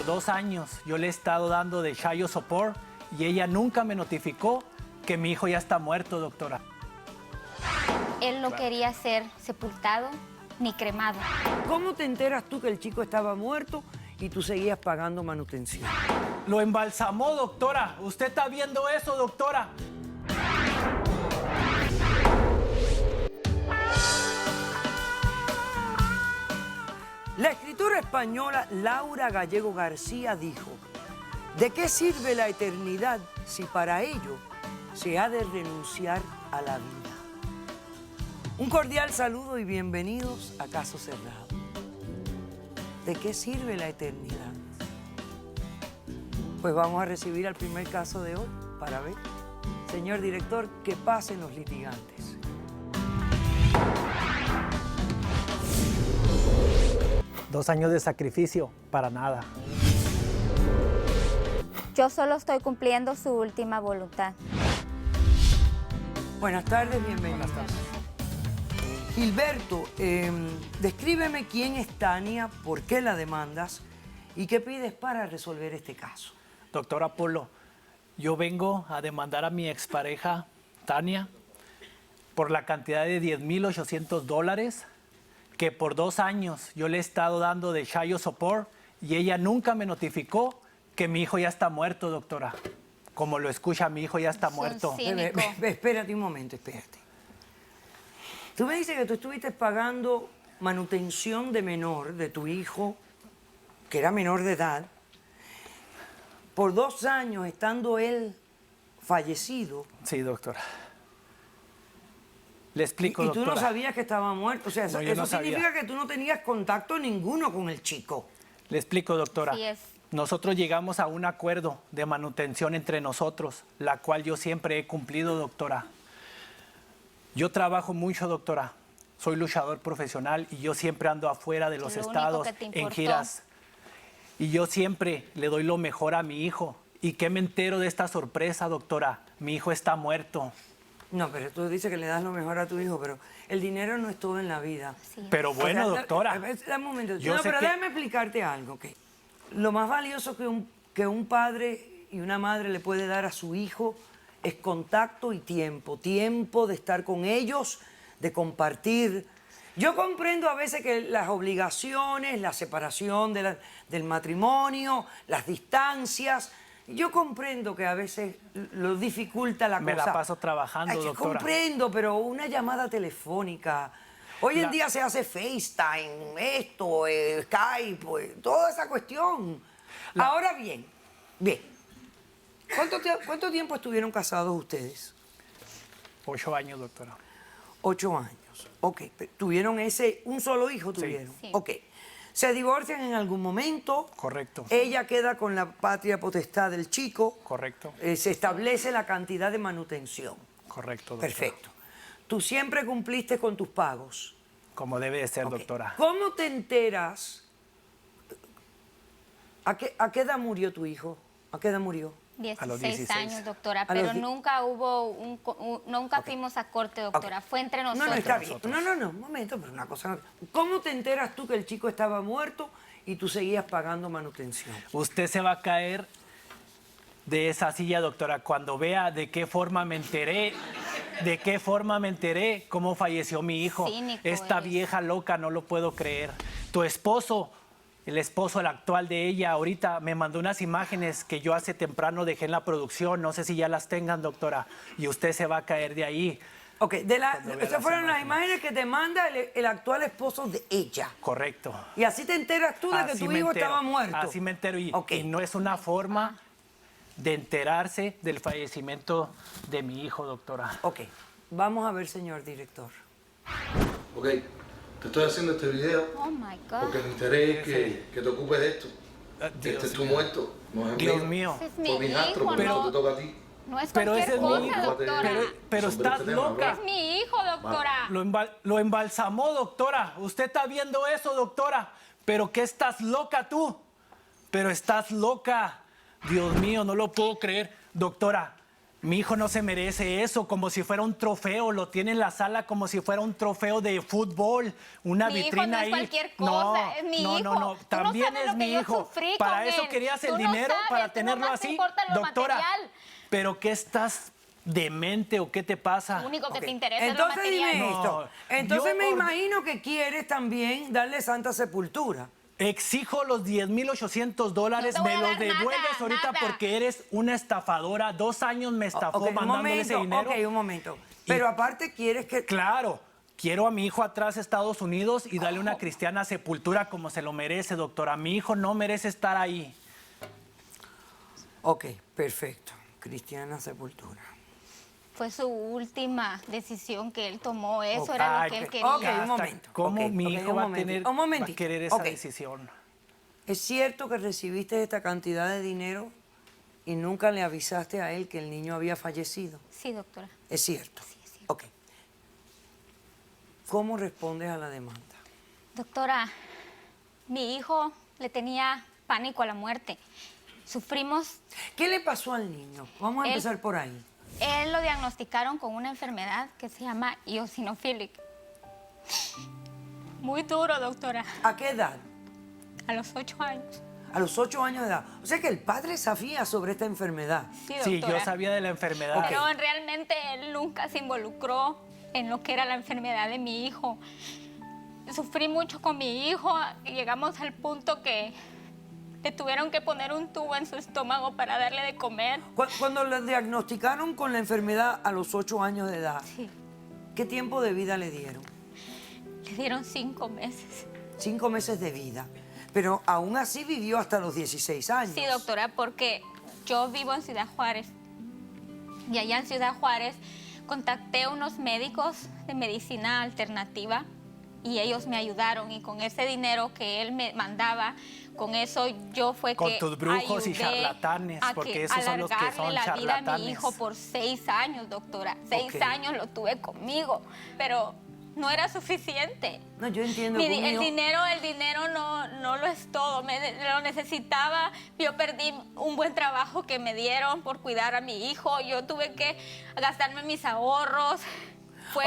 2 años yo le he estado dando de child support y ella nunca me notificó que mi hijo ya está muerto, doctora. Él no quería ser sepultado ni cremado. ¿Cómo te enteras tú que el chico estaba muerto y tú seguías pagando manutención? Lo embalsamó, doctora. ¿Usted está viendo eso, doctora? La escritora española Laura Gallego García dijo: ¿de qué sirve la eternidad si para ello se ha de renunciar a la vida? Un cordial saludo y bienvenidos a Caso Cerrado. ¿De qué sirve la eternidad? Pues vamos a recibir al primer caso de hoy para ver. Señor director, que pasen los litigantes. Dos años de sacrificio, para nada. Yo solo estoy cumpliendo su última voluntad. Buenas tardes, bienvenidos. Buenas tardes. Gilberto, descríbeme quién es Tania, por qué la demandas y qué pides para resolver este caso. Doctora Polo, yo vengo a demandar a mi expareja, Tania, por la cantidad de $10,800 que por 2 años yo le he estado dando de child support y ella nunca me notificó que mi hijo ya está muerto, doctora. Como lo escucha, mi hijo ya está muerto. Cínico. Espérate un momento, espérate. Tú me dices que tú estuviste pagando manutención de menor, de tu hijo, que era menor de edad, por 2 años estando él fallecido. Sí, doctora. Le explico, Y doctora. tú no sabías que estaba muerto. O sea, No, yo eso no sabía. significa que tú no tenías contacto ninguno con el chico. Le explico, doctora. Así es. Nosotros llegamos a un acuerdo de manutención entre nosotros, la cual yo siempre he cumplido, doctora. Yo trabajo mucho, doctora. Soy luchador profesional y yo siempre ando afuera de los Lo único estados que te en importó. giras. Y yo siempre le doy lo mejor a mi hijo. ¿Y qué me entero de esta sorpresa, doctora? Mi hijo está muerto. No, pero tú dices que le das lo mejor a tu hijo, pero el dinero no es todo en la vida. Sí. Pero bueno, O sea, doctora. Dame un momento. yo No, sé pero que- déjame explicarte algo. Que lo más valioso que un padre y una madre le puede dar a su hijo es contacto y tiempo. Tiempo de estar con ellos, de compartir. Yo comprendo a veces que las obligaciones, la separación del matrimonio, las distancias, yo comprendo que a veces lo dificulta la Me cosa. la paso trabajando, Ay, doctora. comprendo, pero una llamada telefónica. Hoy en día se hace FaceTime, esto, Skype, pues, toda esa cuestión. Ahora bien, ¿Cuánto tiempo estuvieron casados ustedes? 8 años, doctora. 8 años. Ok, ¿tuvieron un solo hijo tuvieron? Sí. Ok. ¿Se divorcian en algún momento? Correcto. Ella queda con la patria potestad del chico. Correcto. Se establece la cantidad de manutención. Correcto, doctora. Perfecto. Tú siempre cumpliste con tus pagos. Como debe de ser, Ok. doctora. ¿Cómo te enteras? ¿A qué edad murió tu hijo? ¿A qué edad murió? A los 16 16. años, doctora, A pero los nunca hubo nunca fuimos a corte, doctora. Ok. Fue entre No, nosotros. no, está bien. No, un momento, pero una cosa. ¿Cómo te enteras tú que el chico estaba muerto y tú seguías pagando manutención? Usted se va a caer de esa silla, doctora, cuando vea de qué forma me enteré, cómo falleció mi hijo. Cínico Esta eres. vieja loca, no lo puedo creer. Tu esposo, el actual de ella, ahorita me mandó unas imágenes que yo hace temprano dejé en la producción, no sé si ya las tengan, doctora, y usted se va a caer de ahí. Ok, vea esas las fueron las imágenes. imágenes que te manda el actual esposo de ella. Correcto. Y así te enteras tú de que Así tu me hijo entero, estaba muerto. Así me entero Ok. y no es una forma de enterarse del fallecimiento de mi hijo, doctora. Ok, vamos a ver, señor director. Ok, te estoy haciendo este video Oh my God. porque el interés es que te ocupes de esto. Dios Este es tu mío. muerto, no es Dios mío. mío. Ese es mi Por mi hijastro, hijo, porque no, eso te toca a ti. no es Pero cualquier ese es mi cosa, hijo, doctora. Pero Sobre estás este tema, loca. Es mi hijo, doctora. Lo embalsamó, doctora. Usted está viendo eso, doctora. Pero que estás loca tú. Pero estás loca. Dios mío, no lo puedo creer. Doctora, Mi hijo no se merece eso, como si fuera un trofeo, lo tiene en la sala como si fuera un trofeo de fútbol, una Mi hijo vitrina no es ahí. cualquier cosa, es mi hijo. No, Tú no también sabes es lo que mi yo hijo. sufrí Para con eso él. querías el Tú no dinero, sabes, para tú tenerlo nomás te así. importa lo Doctora, material. ¿pero qué estás demente o qué te pasa? Lo único que Ok. te interesa es lo Entonces material. dime esto. No, Entonces yo me orde- imagino que quieres también darle santa sepultura. Exijo los $10,800, No te voy me a los dar devuelves nada, ahorita nada. porque eres una estafadora. 2 años me estafó Ok, un mandándole ese momento, dinero. ok, un momento. Pero aparte quieres que... Claro, quiero a mi hijo atrás a Estados Unidos y darle una cristiana sepultura como se lo merece, doctora. Mi hijo no merece estar ahí. Ok, perfecto. Cristiana sepultura. Fue su última decisión que él tomó. Eso Ok. era Ay, lo que él ok, quería. un Hasta momento, ¿Cómo ok, mi ok, hijo un va a momentito, un va a momentito, querer esa ok. decisión? ¿Es cierto que recibiste esta cantidad de dinero y nunca le avisaste a él que el niño había fallecido? Sí, doctora. Es cierto. Sí, es cierto. Ok. ¿Cómo respondes a la demanda? Doctora, mi hijo le tenía pánico a la muerte. Sufrimos, ¿Qué le pasó al niño? Vamos a Él- empezar por ahí. él lo diagnosticaron con una enfermedad que se llama eosinofílic. Muy duro, doctora, ¿A qué edad? a los 8 años. A los 8 años de edad. O sea que el padre sabía sobre esta enfermedad. Sí, Sí, doctora. yo sabía de la enfermedad. Pero realmente él nunca se involucró en lo que era la enfermedad de mi hijo. Sufrí mucho con mi hijo y llegamos al punto que le tuvieron que poner un tubo en su estómago para darle de comer. Cuando le diagnosticaron con la enfermedad a los 8 años de edad, Sí, ¿qué tiempo de vida le dieron? le dieron 5 meses. 5 meses de vida. Pero aún así vivió hasta los 16 años. Sí, doctora, porque yo vivo en Ciudad Juárez. Y allá en Ciudad Juárez contacté a unos médicos de medicina alternativa y ellos me ayudaron. Y con ese dinero que él me mandaba, con eso yo fue Con que tus brujos y ayudé charlatanes, a porque que esos son los que alargarle son la vida a mi charlatanes. hijo por 6 años, doctora. 6 Ok. años lo tuve conmigo, pero no era suficiente. No, yo entiendo Mi que un el hijo- dinero no lo es todo. Lo necesitaba. Yo perdí un buen trabajo que me dieron por cuidar a mi hijo. Yo tuve que gastarme mis ahorros. Fue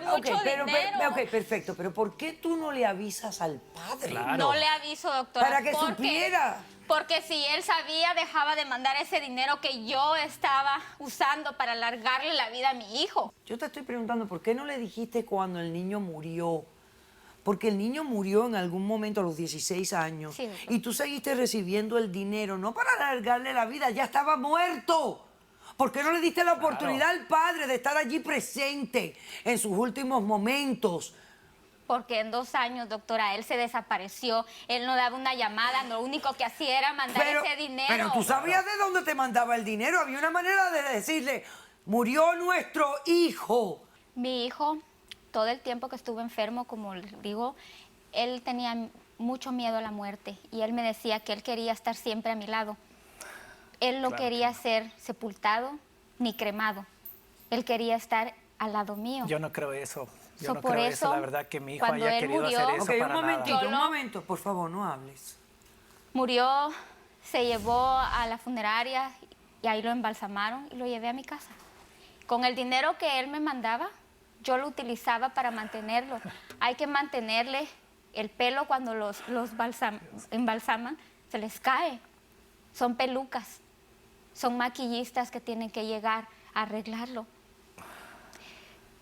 mucho dinero. Ok, perfecto. Pero ¿por qué tú no le avisas al padre? Claro. No le aviso, doctora. Para que porque- supiera. Porque si él sabía, dejaba de mandar ese dinero que yo estaba usando para alargarle la vida a mi hijo. Yo te estoy preguntando, ¿por qué no le dijiste cuando el niño murió? Porque el niño murió en algún momento a los 16 años. Sí, doctor. Y tú seguiste recibiendo el dinero, no para alargarle la vida, ya estaba muerto. ¿Por qué no le diste la oportunidad al padre de estar allí presente en sus últimos momentos? Porque en 2 años, doctora, él se desapareció. Él no daba una llamada. Lo único que hacía era mandar ese dinero. Pero tú sabías de dónde te mandaba el dinero. Había una manera de decirle, murió nuestro hijo. Mi hijo, todo el tiempo que estuvo enfermo, como le digo, él tenía mucho miedo a la muerte. Y él me decía que él quería estar siempre a mi lado. Él no Claro. quería ser sepultado ni cremado. Él quería estar al lado mío. Yo no creo eso. Yo So, no por creo eso, eso. La verdad que mi hijo cuando haya él querido murió- hacer eso Ok, para un nada. momentito, Yo un lo- momento, por favor, no hables. Murió, se llevó a la funeraria y ahí lo embalsamaron y lo llevé a mi casa. Con el dinero que él me mandaba, yo lo utilizaba para mantenerlo. Hay que mantenerle el pelo cuando los embalsaman, se les cae. Son pelucas, son maquillistas que tienen que llegar a arreglarlo.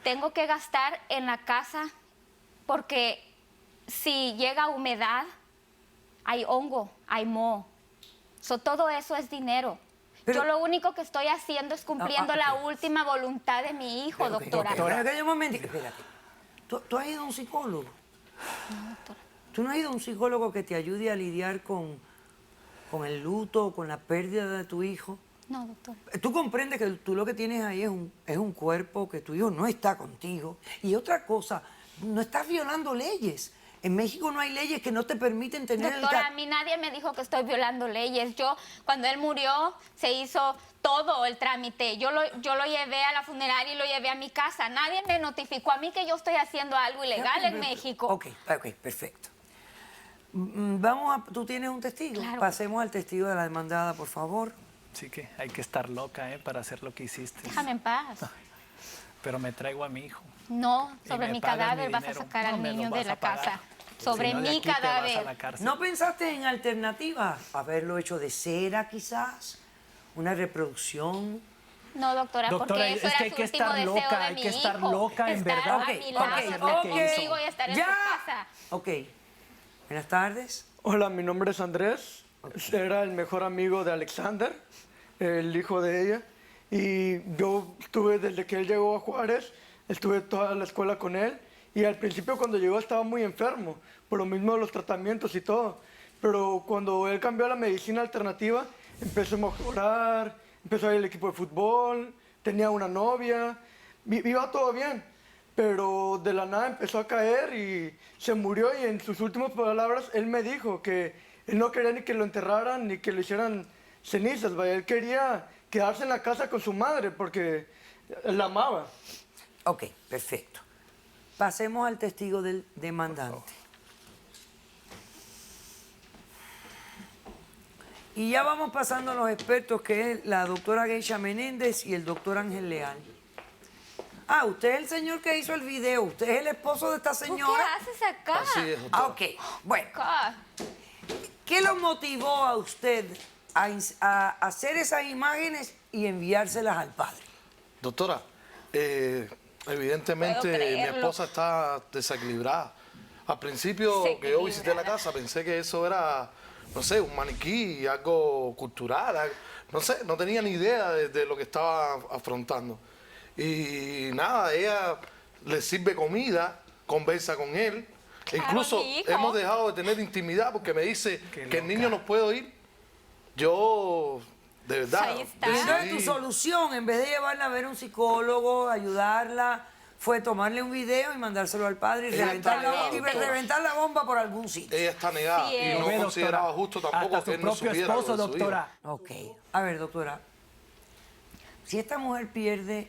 Tengo que gastar en la casa porque si llega humedad, hay hongo, hay moho. Todo eso es dinero. Pero- Yo lo único que estoy haciendo es cumpliendo la ok. última voluntad de mi hijo, Ok, doctora. doctora, un momentito, espérate. ¿Tú has ido a un psicólogo? No, doctora. ¿Tú no has ido a un psicólogo que te ayude a lidiar con el luto, con la pérdida de tu hijo? No, doctora. Tú comprendes que tú lo que tienes ahí es un cuerpo, que tu hijo no está contigo. Y otra cosa, no estás violando leyes. En México no hay leyes que no te permiten tener Doctora, a mí nadie me dijo que estoy violando leyes. Cuando él murió, se hizo todo el trámite. Yo lo llevé a la funeraria y lo llevé a mi casa. Nadie me notificó a mí que yo estoy haciendo algo ilegal en México. Ok, perfecto. ¿Tú tienes un testigo? Claro. Pasemos al testigo de la demandada, por favor. Sí que hay que estar loca, para hacer lo que hiciste. Déjame en paz. Pero me traigo a mi hijo. No, Y sobre me mi pagas cadáver mi vas a dinero. sacar No al me lo niño vas de la a pagar. casa. Sobre Si no, de mi aquí te vas a cadáver. la cárcel. ¿No pensaste en alternativas? ¿Haberlo hecho de cera quizás? ¿Una reproducción? No, doctora, Doctora, porque eso es que era hay su que último estar deseo loca, de hay mi que estar hijo. loca, en Estar verdad, a mi lado, para hacer lo que conmigo hizo. y estar en ¡Ya! su casa. Ok. Buenas tardes. Hola, mi nombre es Andrés. Era el mejor amigo de Alexander, el hijo de ella. Y yo estuve desde que él llegó a Juárez, estuve toda la escuela con él. Y al principio cuando llegó estaba muy enfermo, por lo mismo de los tratamientos y todo. Pero cuando él cambió a la medicina alternativa, empezó a mejorar, empezó a ir al equipo de fútbol, tenía una novia, iba todo bien. Pero de la nada empezó a caer y se murió, y en sus últimas palabras él me dijo que él no quería ni que lo enterraran ni que le hicieran cenizas, vaya, él quería quedarse en la casa con su madre porque la amaba. Ok, perfecto. Pasemos al testigo del demandante. Y ya vamos pasando a los expertos, que es la doctora Geisha Menéndez y el doctor Ángel Leal. Ah, usted es el señor que hizo el video, usted es el esposo de esta ¿Tú señora. qué haces acá? Así es, doctora. Ah, ok. Bueno, Acá. ¿qué lo motivó a usted a hacer esas imágenes y enviárselas al padre? Doctora, evidentemente Puedo mi creerlo. esposa está desequilibrada. Al principio que yo visité la casa pensé que eso era, no sé, un maniquí, algo cultural, no sé, no tenía ni idea de lo que estaba afrontando. Y nada, ella le sirve comida, conversa con él. Incluso mi hijo. hemos dejado de tener intimidad porque me dice Qué que el loca. niño no puede oír. Yo, de verdad, Ahí está. Pero entonces tu decidí- solución, en vez de llevarla a ver a un psicólogo, ayudarla, fue tomarle un video y mandárselo al padre y Exactamente. reventar la bomba por algún sitio. ella está negada Sí, y es. no Ve, doctora, consideraba justo tampoco hasta que su él no propio supiera esposo, lo de su hijo. doctora. Ok. A ver, doctora, si esta mujer pierde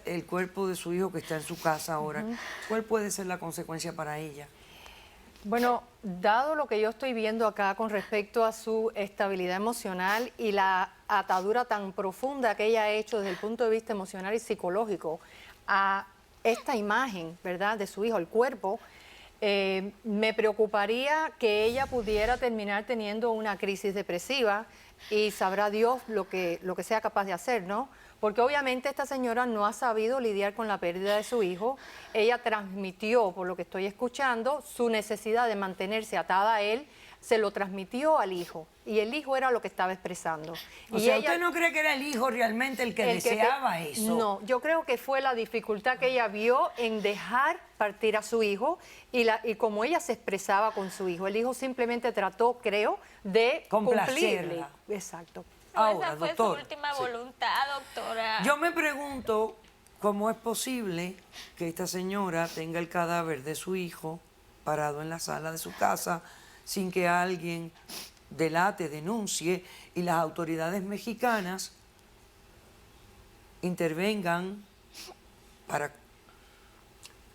el cuerpo de su hijo que está en su casa ahora, ¿cuál puede ser la consecuencia para ella? Bueno, dado lo que yo estoy viendo acá con respecto a su estabilidad emocional y la atadura tan profunda que ella ha hecho desde el punto de vista emocional y psicológico a esta imagen, ¿verdad?, de su hijo, el cuerpo, me preocuparía que ella pudiera terminar teniendo una crisis depresiva, y sabrá Dios lo que sea capaz de hacer, ¿no? Porque obviamente esta señora no ha sabido lidiar con la pérdida de su hijo. Ella transmitió, por lo que estoy escuchando, su necesidad de mantenerse atada a él, se lo transmitió al hijo, y el hijo era lo que estaba expresando. O y sea, ella, ¿usted no cree que era el hijo realmente el que el que deseaba eso? No, yo creo que fue la dificultad que ella vio en dejar partir a su hijo y como ella se expresaba con su hijo. El hijo simplemente trató, creo, de Complacerla. cumplirle. Exacto. No, Ahora, esa fue doctor, su última voluntad, doctora. yo me pregunto cómo es posible que esta señora tenga el cadáver de su hijo parado en la sala de su casa sin que alguien delate, denuncie y las autoridades mexicanas intervengan para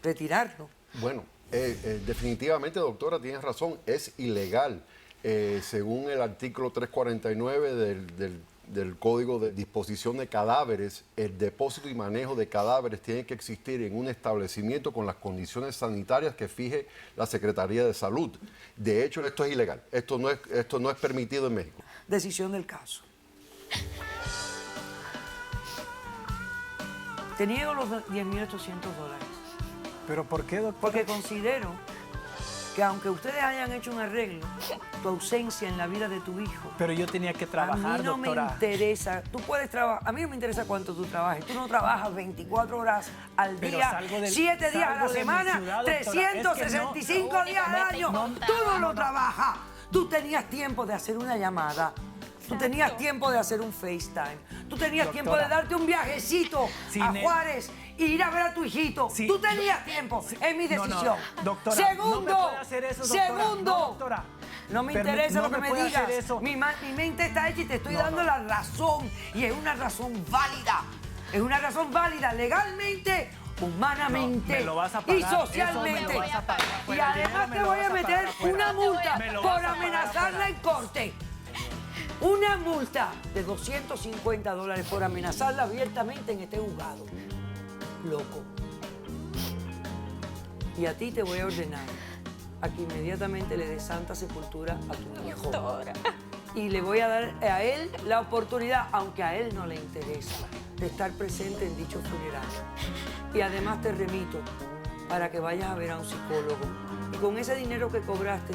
retirarlo. Bueno, definitivamente, doctora, tienes razón, es ilegal. Según el artículo 349 del Código de Disposición de Cadáveres, el depósito y manejo de cadáveres tiene que existir en un establecimiento con las condiciones sanitarias que fije la Secretaría de Salud. De hecho, esto es ilegal. Esto no es permitido en México. Decisión del caso. Te niego los $10,800. ¿Pero por qué, doctora? Porque considero que aunque ustedes hayan hecho un arreglo, tu ausencia en la vida de tu hijo, Pero yo tenía que a trabajar, mí no doctora. me interesa. Tú puedes trabajar, a mí no me interesa cuánto tú trabajes. Tú no trabajas 24 horas al Pero día, salgo del- 7 días a la salgo de mi semana, ciudad, doctora. 365 Es que no- días al no, año. no, Tú no lo trabajas. Tú tenías tiempo de hacer una llamada. Tú tenías tiempo de hacer un FaceTime. Tú tenías tiempo de Doctora. darte un viajecito Sí, a ne- Juárez y ir a ver a tu hijito. Sí, Tú tenías tiempo. Es mi No, no, decisión. doctora, Segundo. no me puede hacer eso, doctora. Segundo. No, doctora. No me Permi- interesa no lo que me me puede digas. hacer eso. Mi mente está hecha y te estoy No, dando no. la razón. Y es una razón válida. Es una razón válida legalmente, humanamente No, me lo vas a pagar, y socialmente. eso me lo vas a pagar. Y Fuera, el además dinero me te lo voy vas a a meter pagar afuera. una multa Me lo por vas a pagar amenazarla afuera. en corte. una multa de $250 por amenazarla abiertamente en este juzgado. Loco. Y a ti te voy a ordenar a que inmediatamente le des santa sepultura a tu hijo. Y le voy a dar a él la oportunidad, aunque a él no le interesa, de estar presente en dicho funeral. Y además te remito para que vayas a ver a un psicólogo. Y con ese dinero que cobraste,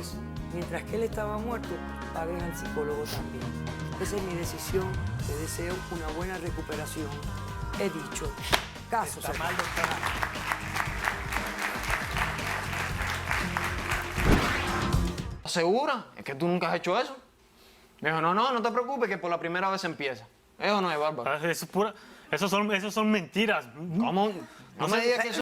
mientras que él estaba muerto, pagues al psicólogo también. Esa es mi decisión. Te deseo una buena recuperación. He dicho, caso Está cerrado. mal, doctora. ¿Segura? Es que tú nunca has hecho eso. Me dijo, no te preocupes, que por la primera vez empieza. Eso no es, Bárbara. Eso son mentiras. ¿Cómo? No me digas que eso